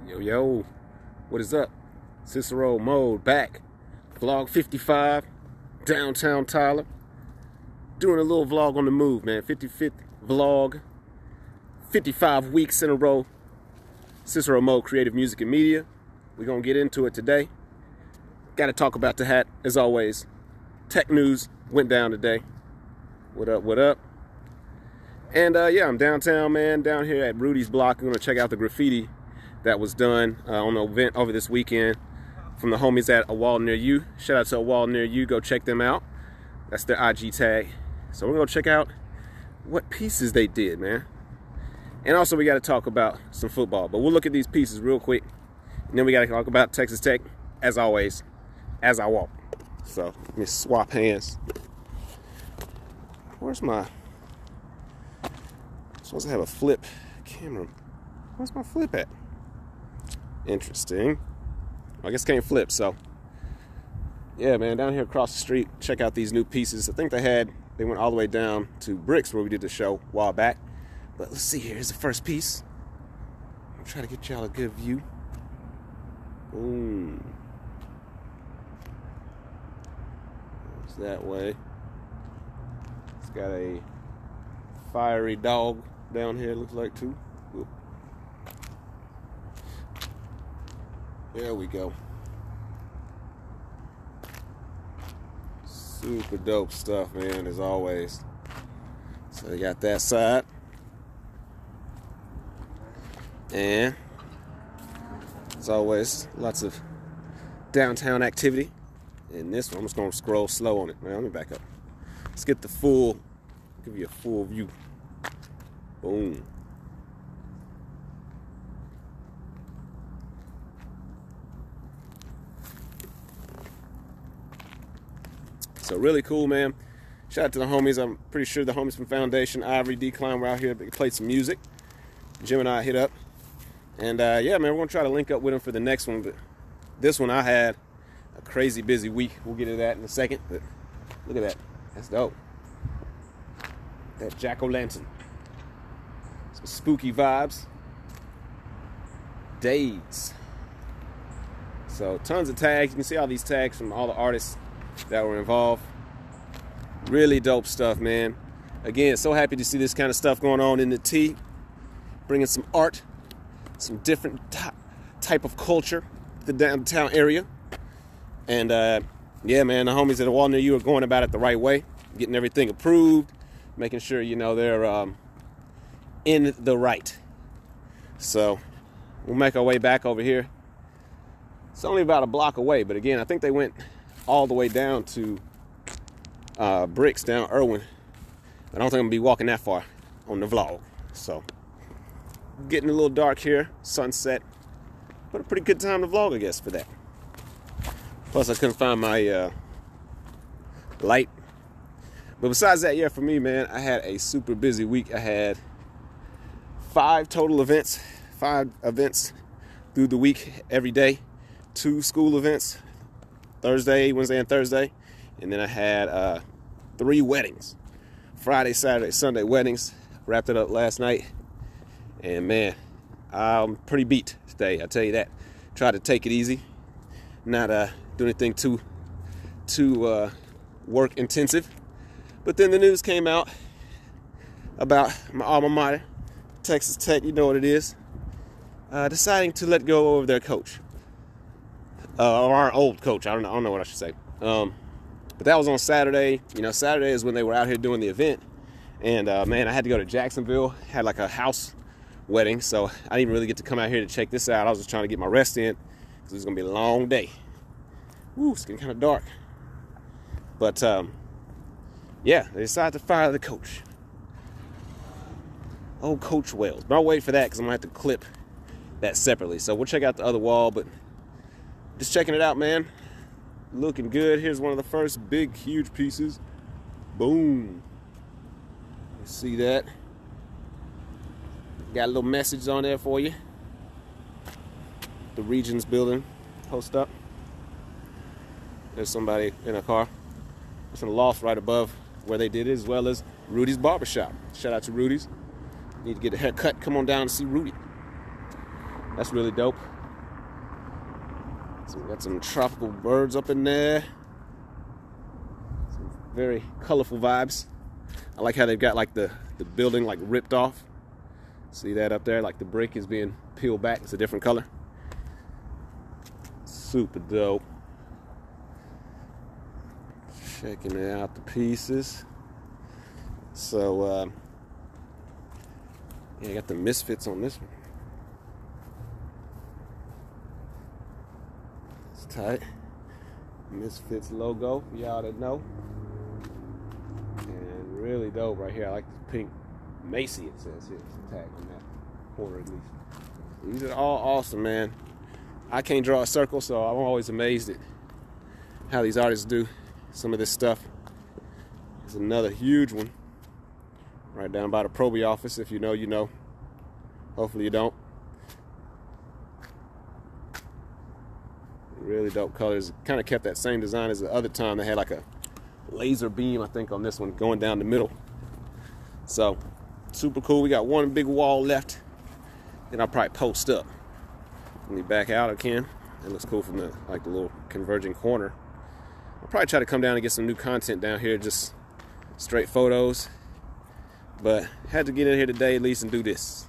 Yo, what is up? Ciceromode back. Vlog 55, downtown Tyler. Doing a little vlog on the move, man. 55th vlog. 55 weeks in a row. Ciceromode Creative Music and Media. We're going to get into it today. Got to talk about the hat, as always. Tech news went down today. What up, what up? And yeah, I'm downtown, man. Down here at Rudys Block. I'm going to check out the graffiti that was done on the event over this weekend from the homies at A Wall Near You. Shout out to A Wall Near You. Go check them out. That's their IG tag. So we're going to check out what pieces they did, man. And also we got to talk about some football. But we'll look at these pieces real quick. And then we got to talk about Texas Tech, as always, as I walk. So let me swap hands. Where's my... I'm supposed to have a flip camera. Where's my flip at? Interesting. I guess can't flip, so yeah, man, down here across the street, check out these new pieces. I think they went all the way down to Bricks where we did the show a while back. But let's see here. Here's the first piece. I'm trying to get y'all a good view. Boom. It's that way. It's got a fiery dog down here, looks like, too. Whoop. There we go. Super dope stuff, man, as always. So they got that side. And as always, lots of downtown activity. And this one, I'm just gonna scroll slow on it. Man, let me back up. Let's get the full, give you a full view. Boom. So really cool, man. Shout out to the homies. I'm pretty sure the homies from Foundation, Ivory, Decline were out here. They played some music. Jim and I hit up. And yeah, man, we're going to try to link up with them for the next one. But this one, I had a crazy busy week. We'll get to that in a second. But look at that. That's dope. That jack-o'-lantern. Some spooky vibes. Days. So tons of tags. You can see all these tags from all the artists that were involved. Really dope stuff, man. Again, so happy to see this kind of stuff going on in the T. Bringing some art, some different type of culture to the downtown area. And yeah, man, the homies at A Wall Near You are going about it the right way. Getting everything approved. Making sure, you know, they're in the right. So we'll make our way back over here. It's only about a block away, but again, I think they went all the way down to Bricks, down Irwin. I don't think I'm gonna be walking that far on the vlog. So getting a little dark here, sunset, but a pretty good time to vlog, I guess, for that. Plus I couldn't find my light. But besides that, yeah, for me, man, I had a super busy week. I had 5 total events, 5 events through the week every day, 2 school events, Thursday, Wednesday, and Thursday. And then I had 3 weddings. Friday, Saturday, Sunday weddings. Wrapped it up last night. And man, I'm pretty beat today, I'll tell you that. Tried to take it easy. Not do anything too work intensive. But then the news came out about my alma mater, Texas Tech, you know what it is, deciding to let go of their coach. Or our old coach, I don't know what I should say. But that was on Saturday. You know, Saturday is when they were out here doing the event. And man, I had to go to Jacksonville. Had like a house wedding, so I didn't really get to come out here to check this out. I was just trying to get my rest in because it was gonna be a long day. Ooh, it's getting kind of dark. But yeah, they decided to fire the coach. Oh, Coach Wells. But I'll wait for that because I'm gonna have to clip that separately. So we'll check out the other wall, but just checking it out, man. Looking good. Here's one of the first big, huge pieces. Boom. You see that? Got a little message on there for you. The Regions building. Post up. There's somebody in a car. There's a loft right above where they did it, as well as Rudys Barbershop. Shout out to Rudys. Need to get a haircut, come on down and see Rudy. That's really dope. So we got some tropical birds up in there. Some very colorful vibes. I like how they've got like the building like ripped off. See that up there? Like the brick is being peeled back. It's a different color. Super dope. Checking out the pieces. So, yeah, I got the Misfits on this one. It's tight. Misfits logo, for y'all that know. And really dope right here. I like this pink Macy, it says here. It's a tag on that corner at least. These are all awesome, man. I can't draw a circle, so I'm always amazed at how these artists do some of this stuff. There's another huge one right down by the Proby office. If you know, you know. Hopefully you don't. Really dope colors. Kind of kept that same design as the other time. They had like a laser beam, I think, on this one going down the middle. So, super cool. We got one big wall left. Then I'll probably post up. Let me back out again. It looks cool from the little converging corner. I'll probably try to come down and get some new content down here, just straight photos. But had to get in here today at least and do this.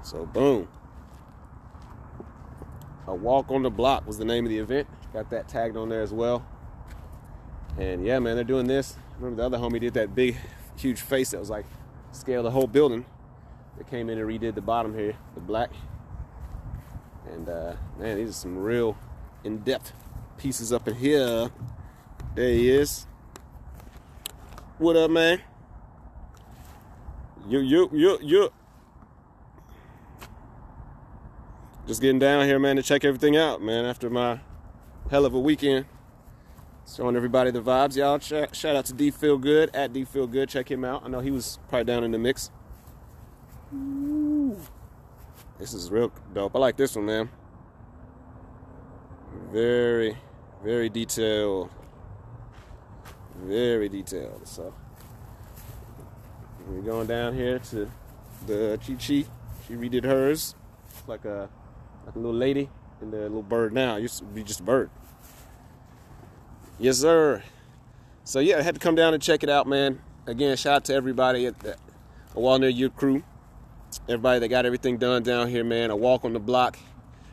So boom. A Walk on the Block was the name of the event. Got that tagged on there as well. And yeah, man, they're doing this. Remember the other homie did that big, huge face that was like scale the whole building. They came in and redid the bottom here, the black. And man, these are some real in-depth pieces up in here. There he is. What up, man? You. Just getting down here, man, to check everything out, man, after my hell of a weekend. Showing everybody the vibes, y'all. Shout out to D Feel Good, at D Feel Good. Check him out. I know he was probably down in the mix. Ooh. This is real dope. I like this one, man. Very, very detailed. Very detailed. So we're going down here to the Chi. She redid hers. Like a little lady and the little bird now. It used to be just a bird. Yes, sir. So yeah, I had to come down and check it out, man. Again, shout out to everybody at the A Wall Near You crew. Everybody that got everything done down here, man. A Walk on the Block.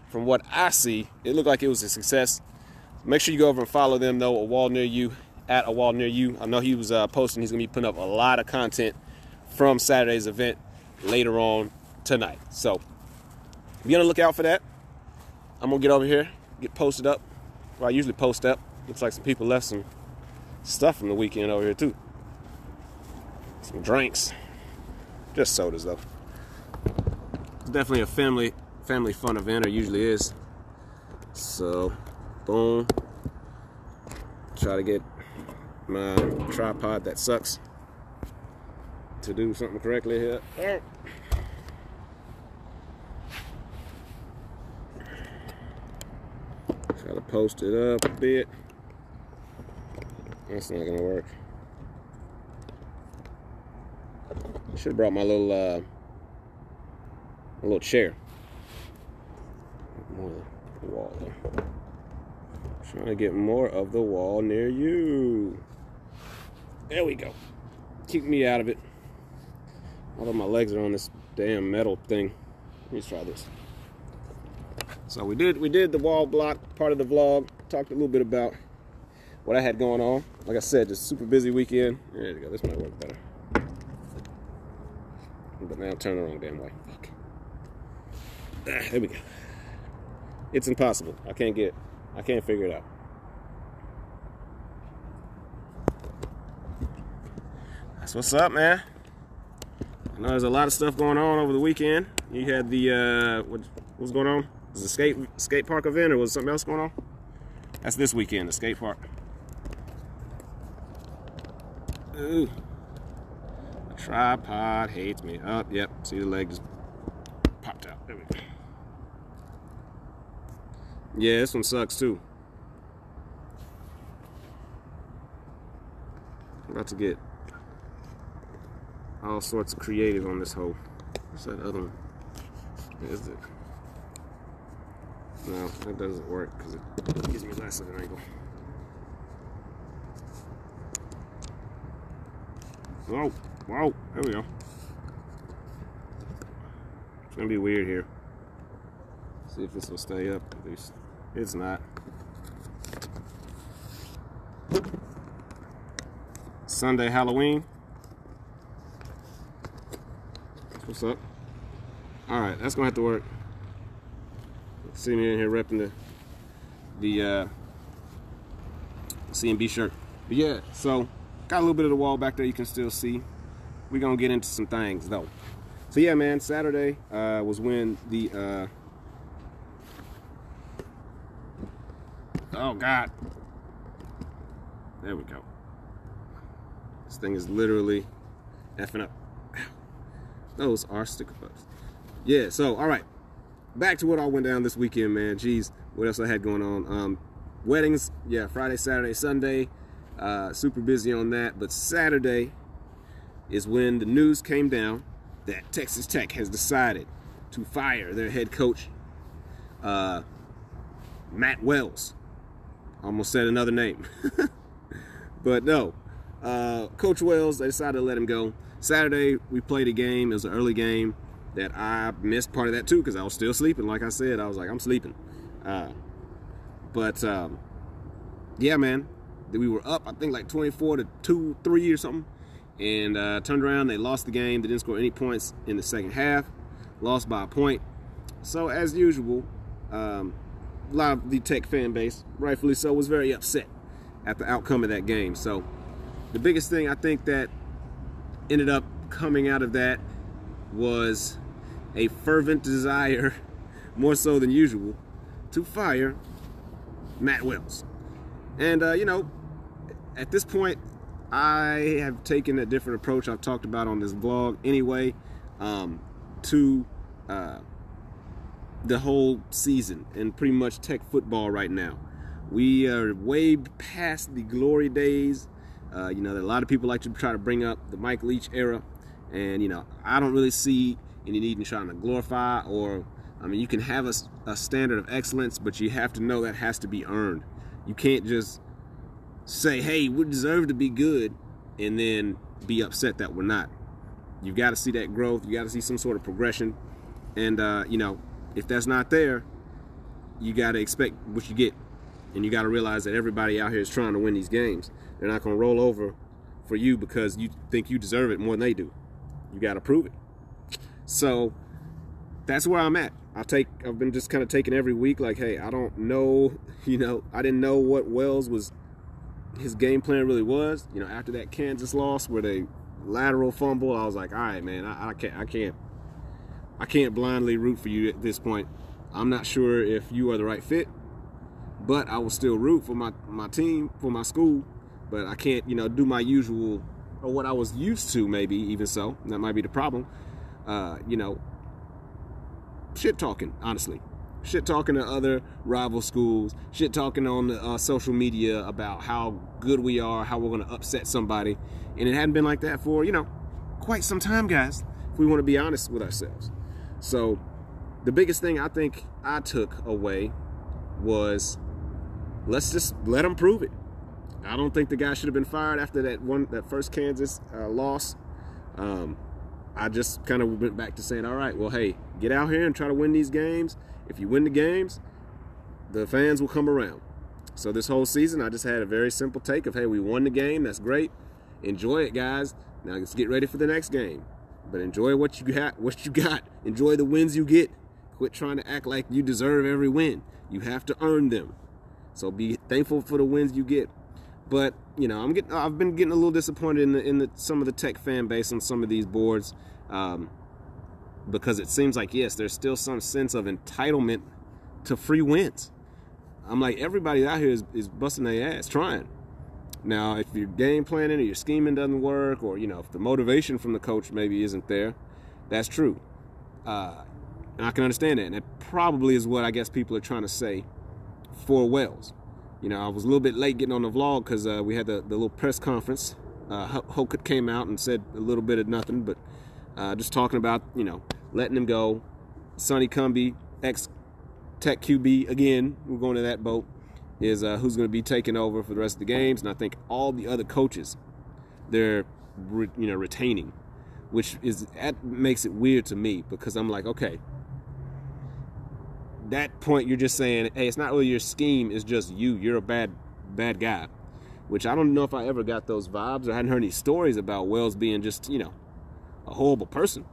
From what I see, it looked like it was a success. Make sure you go over and follow them, though. A Wall Near You, at A Wall Near You. I know he was posting. He's going to be putting up a lot of content from Saturday's event later on tonight. So be on the lookout for that. I'm going to get over here, get posted up. Well, I usually post up. Looks like some people left some stuff from the weekend over here, too. Some drinks. Just sodas, though. It's definitely a family fun event, or usually is. So, boom. Try to get my tripod that sucks to do something correctly here. Try to post it up a bit. That's not gonna work. I should have brought my little chair. More of the wall there. Trying to get more of the wall near you. There we go. Keep me out of it. Although my legs are on this damn metal thing. Let me try this. So we did the wall block part of the vlog. Talked a little bit about what I had going on. Like I said, just super busy weekend. There you go. This might work better. But now I'm turning the wrong damn way. Fuck. There we go. It's impossible. I can't figure it out. That's what's up, man. I know there's a lot of stuff going on over the weekend. You had the what was going on? Was it a skate park event, or was something else going on? That's this weekend, the skate park. Ooh. The tripod hates me. Oh, yep. See, the leg just popped out. There we go. Yeah, this one sucks too. I'm about to get all sorts of creative on this hole. What's that other one? Where is it? No, that doesn't work because it gives me less of an angle. Whoa, whoa, there we go. It's gonna be weird here. See if this will stay up. At least it's not. Sunday Halloween. What's up? All right, that's gonna have to work. See me in here repping the C&B shirt. But yeah, so got a little bit of the wall back there you can still see. We're gonna get into some things though. So yeah, man, Saturday was when the oh God, there we go. This thing is literally effing up. Those are sticker bugs. Yeah, so all right, back to what all went down this weekend, man. Jeez, what else I had going on? Weddings, yeah, Friday, Saturday, Sunday. Super busy on that, but Saturday is when the news came down that Texas Tech has decided to fire their head coach, Matt Wells. Almost said another name. But no, Coach Wells, they decided to let him go. Saturday, we played a game. It was an early game that I missed part of that too because I was still sleeping. Like I said, I was like, I'm sleeping. But yeah, man, we were up, I think like 24-2, 3 or something. And turned around, they lost the game. They didn't score any points in the second half. Lost by a point. So as usual, a lot of the Tech fan base, rightfully so, was very upset at the outcome of that game. So the biggest thing I think that ended up coming out of that was a fervent desire, more so than usual, to fire Matt Wells. And, you know, at this point, I have taken a different approach I've talked about on this vlog anyway, to the whole season and pretty much Tech football right now. We are way past the glory days. You know, a lot of people like to try to bring up the Mike Leach era, and, you know, I don't really see any need in trying to glorify or, I mean, you can have a standard of excellence, but you have to know that has to be earned. You can't just say, hey, we deserve to be good, and then be upset that we're not. You've got to see that growth. You got to see some sort of progression. And, you know, if that's not there, you got to expect what you get. And you got to realize that everybody out here is trying to win these games. They're not going to roll over for you because you think you deserve it more than they do. You got to prove it. So that's where I'm at. I've been just kind of taking every week like, hey, I don't know, you know, I didn't know what Wells was, his game plan really was. You know, after that Kansas loss where they lateral fumble, I was like, all right, man, I can't blindly root for you at this point. I'm not sure if you are the right fit, but I will still root for my team, for my school, but I can't, you know, do my usual, or what I was used to, maybe even so. That might be the problem. You know, shit talking, honestly. Shit talking to other rival schools, shit talking on the, social media about how good we are, how we're going to upset somebody. And it hadn't been like that for, you know, quite some time, guys, if we want to be honest with ourselves. So the biggest thing I think I took away was, let's just let them prove it. I don't think the guy should have been fired after that first Kansas loss. I just kind of went back to saying, all right, well, hey, get out here and try to win these games. If you win the games, the fans will come around. So this whole season, I just had a very simple take of, hey, we won the game. That's great. Enjoy it, guys. Now let's get ready for the next game. But enjoy what you got. Enjoy the wins you get. Quit trying to act like you deserve every win. You have to earn them. So be thankful for the wins you get. But, you know, I've been getting a little disappointed in some of the Tech fan base on some of these boards, because it seems like, yes, there's still some sense of entitlement to free wins. I'm like, everybody out here is busting their ass trying. Now, if your game planning or your scheming doesn't work, or, you know, if the motivation from the coach maybe isn't there, that's true. And I can understand that. And that probably is what I guess people are trying to say for Wells. You know, I was a little bit late getting on the vlog because we had the little press conference. Hokut came out and said a little bit of nothing, but just talking about, you know, letting him go. Sonny Cumbie, Tech QB, again, we're going to that boat, is who's going to be taking over for the rest of the games. And I think all the other coaches, they're retaining, which that makes it weird to me, because I'm like, okay, that point you're just saying, hey, it's not really your scheme, it's just you're a bad guy, which I don't know if I ever got those vibes, or I hadn't heard any stories about Wells being just a horrible person.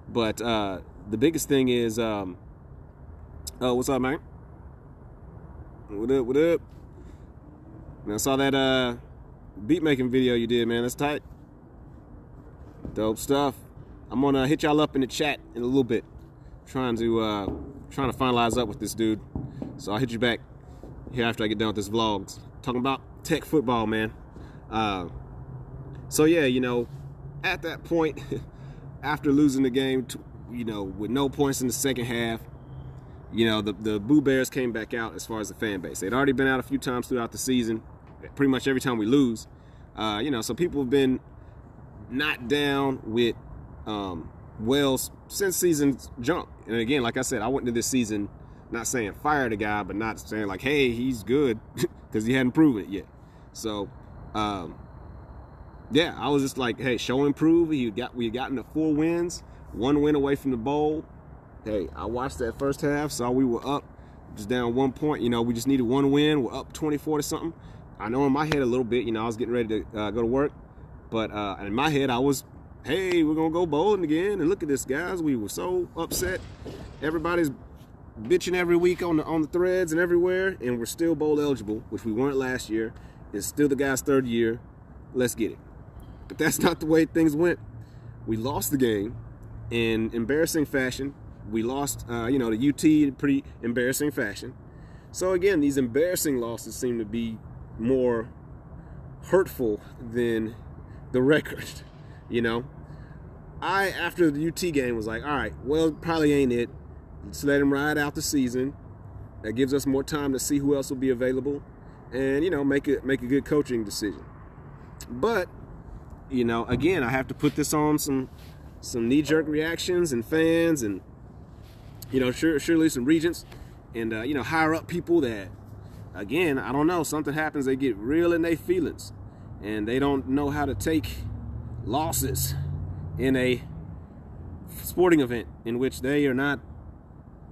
But the biggest thing is what's up, man? What up? Man, I saw that beat making video you did, man. That's tight. Dope stuff. I'm gonna hit y'all up in the chat in a little bit, trying to finalize up with this dude. So I'll hit you back here after I get done with this vlog. Talking about Tech football, man. So yeah, at that point, after losing the game, with no points in the second half, the Boo Bears came back out as far as the fan base. They'd already been out a few times throughout the season, pretty much every time we lose. So people have been not down with Wells since season's jump. And again, like I said, I went into this season not saying fire the guy, but not saying like, hey, he's good, because he hadn't proven it yet. So, yeah, I was just like, hey, show and prove. We had gotten to 4 wins, 1 win away from the bowl. Hey, I watched that first half, saw we were up, just down 1 point. We just needed 1 win. We're up 24 to something. I know in my head a little bit, I was getting ready to go to work, but in my head I was, hey, we're gonna go bowling again, and look at this, guys. We were so upset. Everybody's bitching every week on the threads and everywhere, and we're still bowl eligible, which we weren't last year. It's still the guy's 3rd year. Let's get it. But that's not the way things went. We lost the game in embarrassing fashion. We lost, to UT in pretty embarrassing fashion. So again, these embarrassing losses seem to be more hurtful than the record. I, after the UT game, was like, all right, well, probably ain't it. Let's let him ride out the season. That gives us more time to see who else will be available, and make a good coaching decision. But again, I have to put this on some knee-jerk reactions and fans, and surely some regents, and higher up people that, again, I don't know, something happens, they get real in their feelings, and they don't know how to take losses in a sporting event in which they are not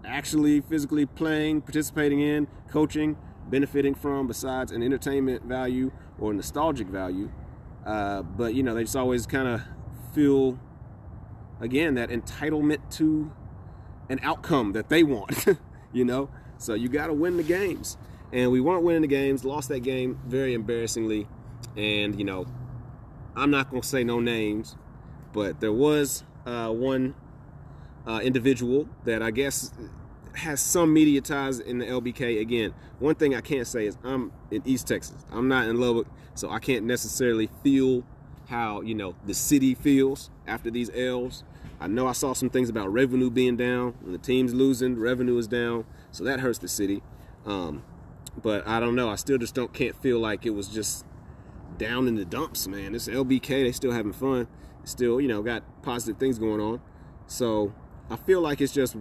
actually physically playing, participating in, coaching, benefiting from, besides an entertainment value or nostalgic value. But they just always kind of feel, again, that entitlement to an outcome that they want. So you got to win the games, and we weren't winning the games. Lost that game very embarrassingly, and I'm not gonna say no names, but there was one individual that I guess has some media ties in the LBK. Again, one thing I can't say is I'm in East Texas. I'm not in Lubbock, so I can't necessarily feel how the city feels after these L's. I know I saw some things about revenue being down. When the team's losing, revenue is down, so that hurts the city. But I don't know. I still just can't feel like it was just down in the dumps, man. This LBK, they still having fun. Still, got positive things going on. So I feel like it's just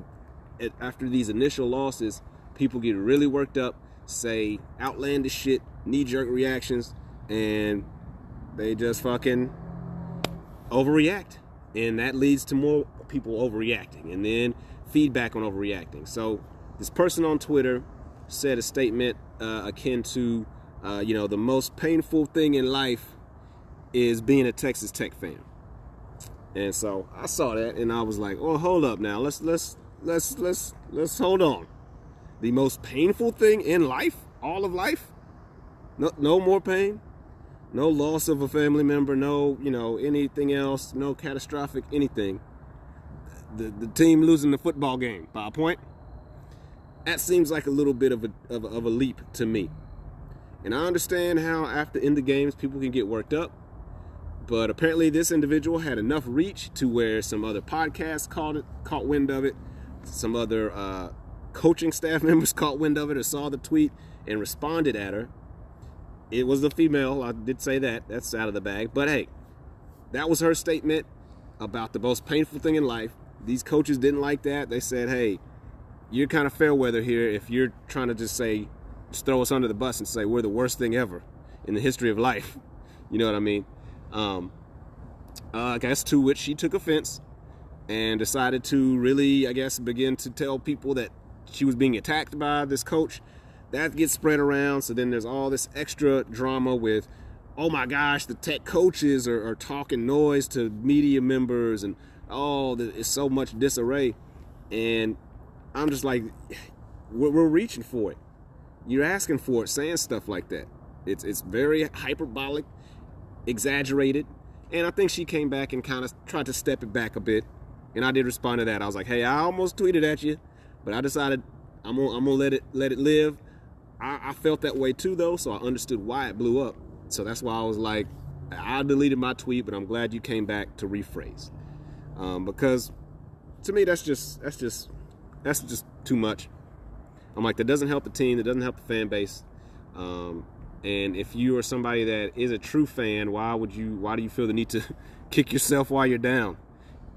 after these initial losses, people get really worked up, say outlandish shit, knee-jerk reactions, and they just fucking overreact. And that leads to more people overreacting, and then feedback on overreacting. So this person on Twitter said a statement akin to, the most painful thing in life is being a Texas Tech fan. And so I saw that, and I was like, oh, hold up now. Let's hold on. The most painful thing in life, all of life, no more pain. No loss of a family member, no, anything else, no catastrophic anything. The team losing the football game by a point. That seems like a little bit of a leap to me. And I understand how after in the games people can get worked up, but apparently this individual had enough reach to where some other podcasts caught wind of it. Some other coaching staff members caught wind of it or saw the tweet and responded at her. It was the female, I did say that. That's out of the bag. But hey, that was her statement about the most painful thing in life. These coaches didn't like that. They said, hey, you're kind of fair weather here if you're trying to just throw us under the bus and say we're the worst thing ever in the history of life. You know what I mean? I guess to which she took offense and decided to really, I guess, begin to tell people that she was being attacked by this coach. That gets spread around, so then there's all this extra drama with, oh my gosh, the Tech coaches are talking noise to media members, and it's so much disarray. And I'm just like, we're reaching for it. You're asking for it, saying stuff like that. It's very hyperbolic, exaggerated. And I think she came back and kind of tried to step it back a bit. And I did respond to that. I was like, hey, I almost tweeted at you, but I decided I'm gonna let it live. I felt that way too, though, so I understood why it blew up. So that's why I was like, I deleted my tweet, but I'm glad you came back to rephrase. Because to me, that's just too much. I'm like, that doesn't help the team. That doesn't help the fan base. And if you are somebody that is a true fan, why do you feel the need to kick yourself while you're down?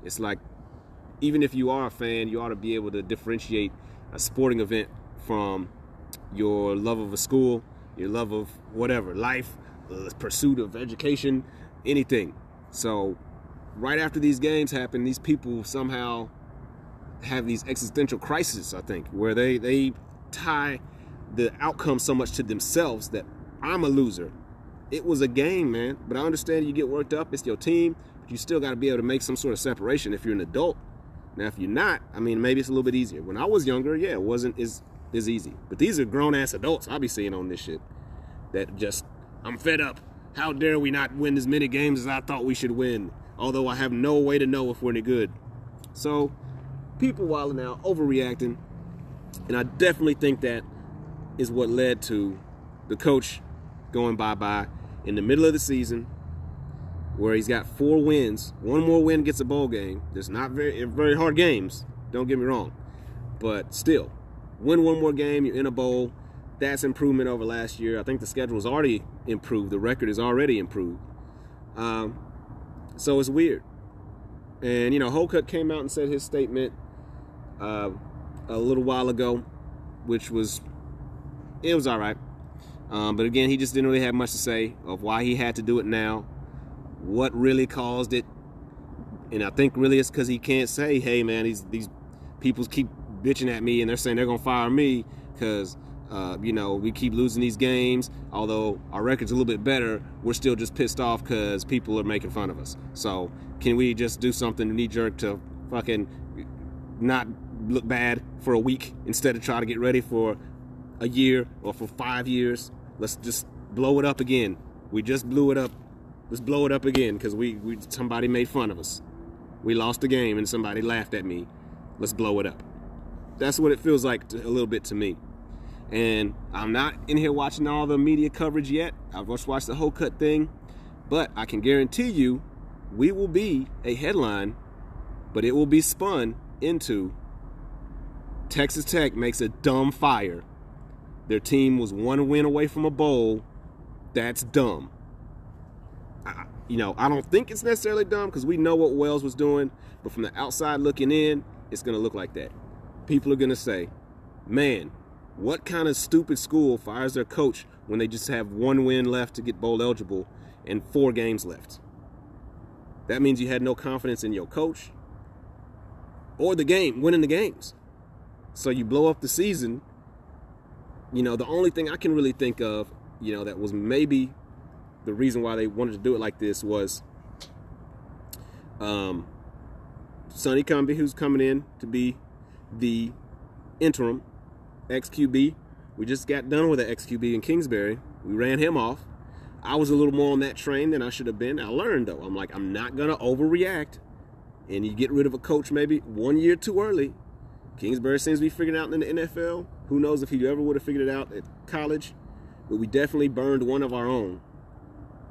It's like, even if you are a fan, you ought to be able to differentiate a sporting event from your love of a school, your love of whatever, life, pursuit of education, anything. So right after these games happen, these people somehow have these existential crises, I think, where they tie the outcome so much to themselves that I'm a loser. It was a game, man, but I understand you get worked up. It's your team, but you still got to be able to make some sort of separation if you're an adult. Now, if you're not, I mean, maybe it's a little bit easier. When I was younger, yeah, it wasn't as easy. But these are grown-ass adults I'll be seeing on this shit that just, I'm fed up. How dare we not win as many games as I thought we should win, although I have no way to know if we're any good. So, people wilding out, overreacting, and I definitely think that is what led to the coach going bye-bye in the middle of the season, where he's got 4 wins. One more win gets a bowl game. There's not very hard games, don't get me wrong. But still, win one more game, you're in a bowl. That's improvement over last year. I think the schedule is already improved. The record is already improved. So it's weird. And, Holcutt came out and said his statement a little while ago, which was all right. But again, he just didn't really have much to say of why he had to do it now, what really caused it. And I think really it's because he can't say, hey, man, these people keep bitching at me and they're saying they're going to fire me because, we keep losing these games. Although our record's a little bit better, we're still just pissed off because people are making fun of us. So can we just do something knee-jerk to fucking not look bad for a week instead of try to get ready for a year or for 5 years? Let's just blow it up again. We just blew it up. Let's blow it up again because somebody made fun of us. We lost the game and somebody laughed at me. Let's blow it up. That's what it feels like a little bit to me. And I'm not in here watching all the media coverage yet. I've just watched the Holcutt thing. But I can guarantee you we will be a headline, but it will be spun into Texas Tech makes a dumb fire. Their team was 1 win away from a bowl. That's dumb. I don't think it's necessarily dumb because we know what Wells was doing, but from the outside looking in, it's going to look like that. People are going to say, man, what kind of stupid school fires their coach when they just have 1 win left to get bowl eligible and 4 games left? That means you had no confidence in your coach or the game, winning the games. So you blow up the season. The only thing I can really think of, that was maybe the reason why they wanted to do it like this was Sonny Cumbie, who's coming in to be the interim ex-QB. We just got done with the ex-QB in Kingsbury. We ran him off. I was a little more on that train than I should have been. I learned, though. I'm like, I'm not going to overreact. And you get rid of a coach maybe 1 year too early. Kingsbury seems to be figured out in the NFL. Who knows if he ever would have figured it out at college. But we definitely burned one of our own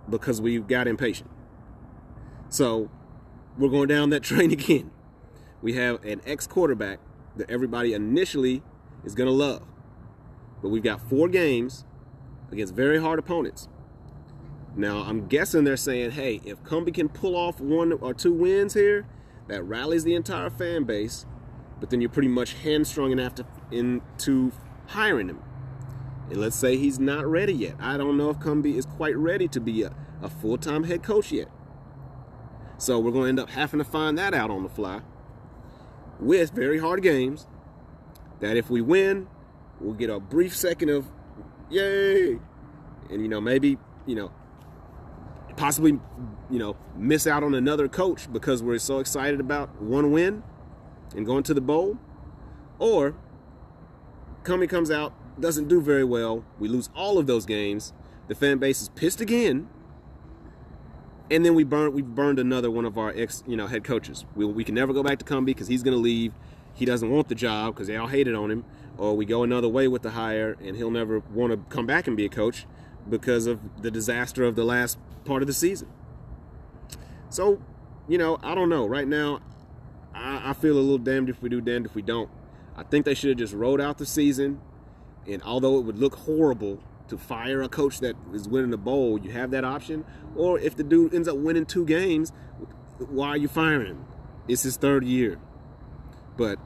because we got impatient. So we're going down that train again. We have an ex-quarterback that everybody initially is going to love. But we've got 4 games against very hard opponents. Now, I'm guessing they're saying, hey, if Cumbie can pull off 1 or 2 wins here, that rallies the entire fan base. but then you're pretty much hamstrung into hiring him. And let's say he's not ready yet. I don't know if Cumbie is quite ready to be a full-time head coach yet. So we're going to end up having to find that out on the fly with very hard games that if we win, we'll get a brief second of yay. And, maybe, possibly, miss out on another coach because we're so excited about one win and going to the bowl. Or Cumbie comes out, doesn't do very well. We lose all of those games. The fan base is pissed again. And then we burned another one of our head coaches. We can never go back to Cumbie because he's going to leave. He doesn't want the job because they all hated on him. Or we go another way with the hire and he'll never want to come back and be a coach because of the disaster of the last part of the season. So, I don't know. Right now, I feel a little damned if we do, damned if we don't. I think they should have just rolled out the season. And although it would look horrible to fire a coach that is winning a bowl, you have that option. Or if the dude ends up winning 2 games, why are you firing him? It's his 3rd year. But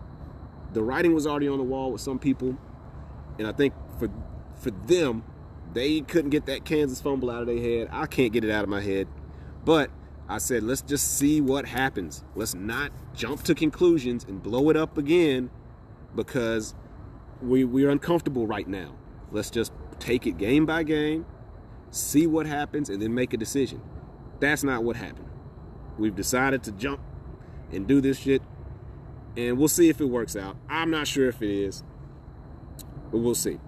the writing was already on the wall with some people. And I think for them, they couldn't get that Kansas fumble out of their head. I can't get it out of my head. But I said, let's just see what happens. Let's not jump to conclusions and blow it up again because we're uncomfortable right now. Let's just take it game by game, see what happens, and then make a decision. That's not what happened. We've decided to jump and do this shit, and we'll see if it works out. I'm not sure if it is, but we'll see.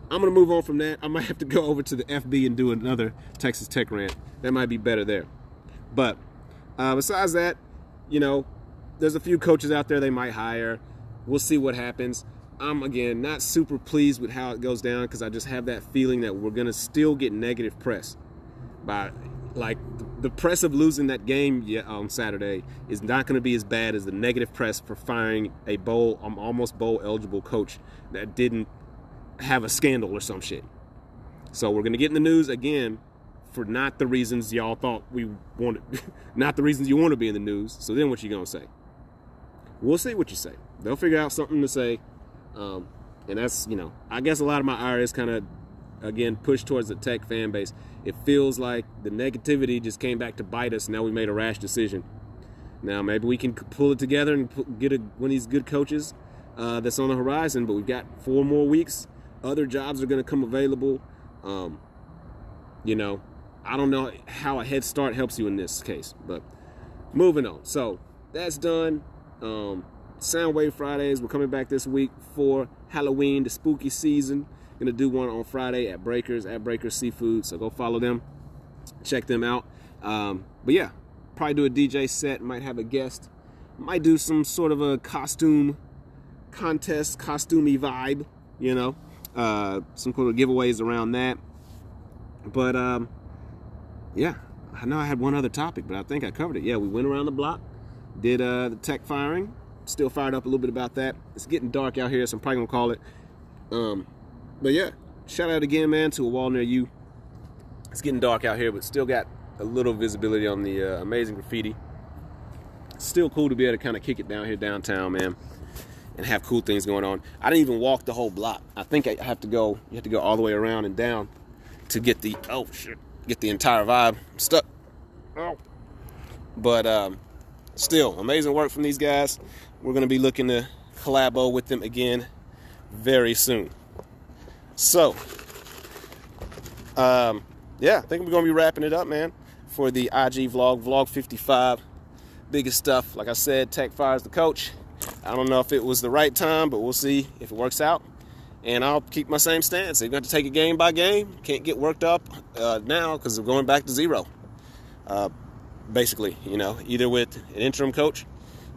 I'm going to move on from that. I might have to go over to the FB and do another Texas Tech rant. That might be better there. But besides that, there's a few coaches out there they might hire. We'll see what happens. I'm, again, not super pleased with how it goes down because I just have that feeling that we're going to still get negative press. The press of losing that game on Saturday is not going to be as bad as the negative press for firing a almost bowl-eligible coach that didn't have a scandal or some shit. So we're going to get in the news again for not the reasons y'all thought we wanted, not the reasons you want to be in the news. So then what you going to say? We'll see what you say. They'll figure out something to say. And that's, I guess a lot of my ire is kind of, again, pushed towards the Tech fan base. It feels like the negativity just came back to bite us. Now we made a rash decision. Now maybe we can pull it together and get one of these good coaches that's on the horizon, but we've got 4 more weeks. Other jobs are going to come available. I don't know how a head start helps you in this case, but moving on. So that's done. Soundwave Fridays, we're coming back this week for Halloween, the spooky season. Gonna do one on Friday at Breakers Seafood, so go follow them, check them out. But yeah, probably do a DJ set, might have a guest, might do some sort of a costume contest, costumey vibe, some sort of giveaways around that. But yeah, I know I had one other topic, but I think I covered it. Yeah, we went around the block, did the Tech firing. Still fired up a little bit about that. It's getting dark out here, so I'm probably gonna call it. But yeah, shout out again, man, to a wall near you. It's getting dark out here, but still got a little visibility on the amazing graffiti. Still cool to be able to kind of kick it down here downtown, man, and have cool things going on. I didn't even walk the whole block. I think I have to go. You have to go all the way around and down to get the entire vibe. I'm stuck. Oh, but still amazing work from these guys. We're going to be looking to collabo with them again very soon. So, yeah, I think we're going to be wrapping it up, man, for the IG vlog 55. Biggest stuff. Like I said, Tech fires the coach. I don't know if it was the right time, but we'll see if it works out. And I'll keep my same stance. They've got to take it game by game. Can't get worked up now because we're going back to 0. Basically, either with an interim coach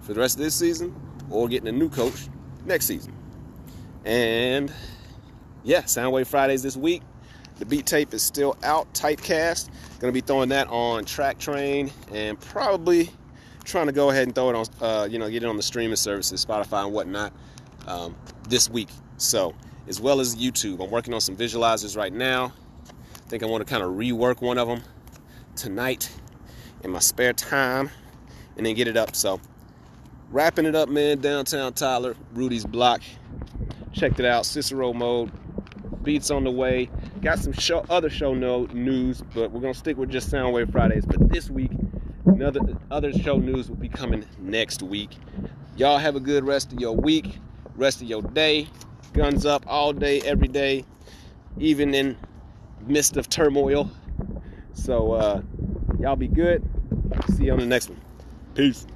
for the rest of this season or getting a new coach next season. And yeah, Soundwave Fridays this week. The beat tape is still out, typecast. Gonna be throwing that on Track Train and probably trying to go ahead and throw it on, get it on the streaming services, Spotify and whatnot, this week. So, as well as YouTube. I'm working on some visualizers right now. I think I want to kind of rework one of them tonight in my spare time and then get it up. So Wrapping it up, man. Downtown Tyler, Rudys Block. Checked it out. Ciceromode. Beats on the way. Got some other show news, but we're gonna stick with just Soundwave Fridays. But this week, other show news will be coming next week. Y'all have a good rest of your week, rest of your day. Guns up all day, every day, even in midst of turmoil. So y'all be good. See you on the next one. Peace.